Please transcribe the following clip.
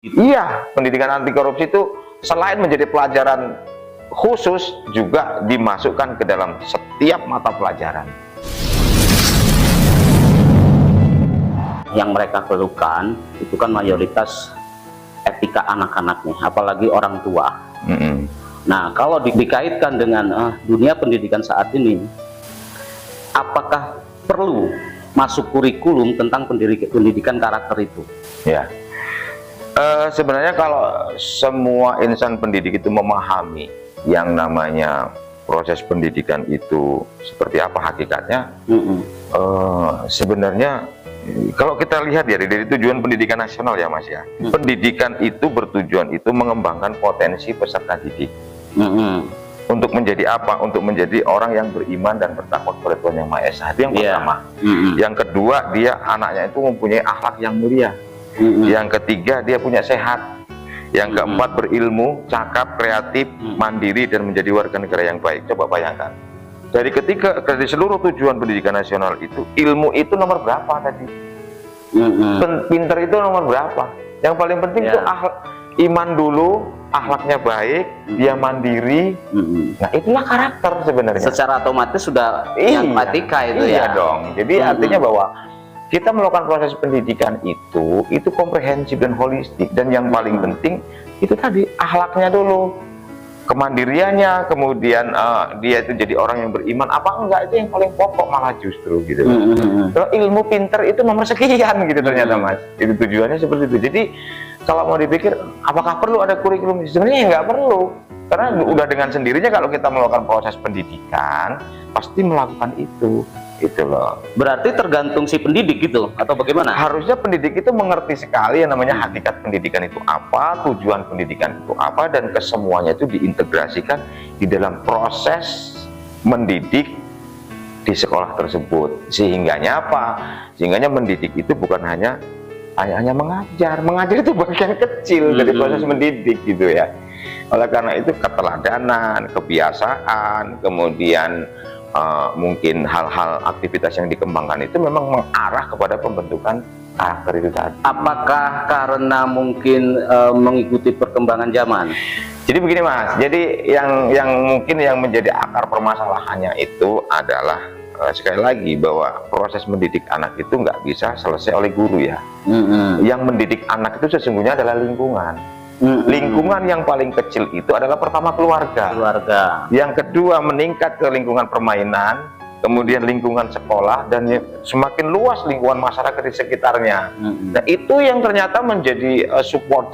Iya, pendidikan anti korupsi itu selain menjadi pelajaran khusus juga dimasukkan ke dalam setiap mata pelajaran. Yang mereka perlukan itu kan mayoritas etika anak-anaknya, apalagi orang tua. Nah, kalau dikaitkan dengan dunia pendidikan saat ini, apakah perlu masuk kurikulum tentang pendidikan karakter itu? Ya, sebenarnya kalau semua insan pendidik itu memahami yang namanya proses pendidikan itu seperti apa hakikatnya, sebenarnya kalau kita lihat ya dari tujuan pendidikan nasional ya Mas ya, pendidikan itu bertujuan itu mengembangkan potensi peserta didik. Untuk menjadi apa? Untuk menjadi orang yang beriman dan bertakwa kepada Tuhan Yang Maha Esa. Itu yang pertama. Yang kedua, dia anaknya itu mempunyai akhlak yang mulia. Yang ketiga, dia punya sehat. Yang keempat, berilmu, cakap, kreatif, mandiri, dan menjadi warga negara yang baik. Coba bayangkan. Dari seluruh tujuan pendidikan nasional itu, ilmu itu nomor berapa tadi? Pinter itu nomor berapa? Yang paling penting itu iman dulu, akhlaknya baik, dia mandiri. Nah, itulah karakter sebenarnya. Secara otomatis sudah yang etika itu iya dong. Jadi artinya bahwa kita melakukan proses pendidikan itu komprehensif dan holistik, dan yang paling penting itu tadi akhlaknya dulu, kemandiriannya, kemudian dia itu jadi orang yang beriman apa enggak, itu yang paling pokok malah justru gitu. Kalau ilmu pinter itu nomor sekian gitu ternyata Mas. Itu tujuannya seperti itu. Jadi kalau mau dipikir apakah perlu ada kurikulum, sebenarnya nggak perlu, karena udah dengan sendirinya kalau kita melakukan proses pendidikan pasti melakukan itu loh. Berarti tergantung si pendidik gitu atau bagaimana? Harusnya pendidik itu mengerti sekali yang namanya hakikat pendidikan itu apa, tujuan pendidikan itu apa, dan kesemuanya itu diintegrasikan di dalam proses mendidik di sekolah tersebut. Sehingganya apa? Sehingganya mendidik itu bukan hanya mengajar itu bagian kecil dari proses mendidik gitu ya. Oleh karena itu keteladanan, kebiasaan, kemudian mungkin hal-hal aktivitas yang dikembangkan itu memang mengarah kepada pembentukan karakter itu tadi. Apakah karena mungkin mengikuti perkembangan zaman? Jadi begini Mas, jadi yang mungkin yang menjadi akar permasalahannya itu adalah sekali lagi bahwa proses mendidik anak itu nggak bisa selesai oleh guru ya. Yang mendidik anak itu sesungguhnya adalah lingkungan. Lingkungan yang paling kecil itu adalah pertama keluarga. Yang kedua meningkat ke lingkungan permainan, kemudian lingkungan sekolah, dan semakin luas lingkungan masyarakat di sekitarnya. Nah itu yang ternyata menjadi support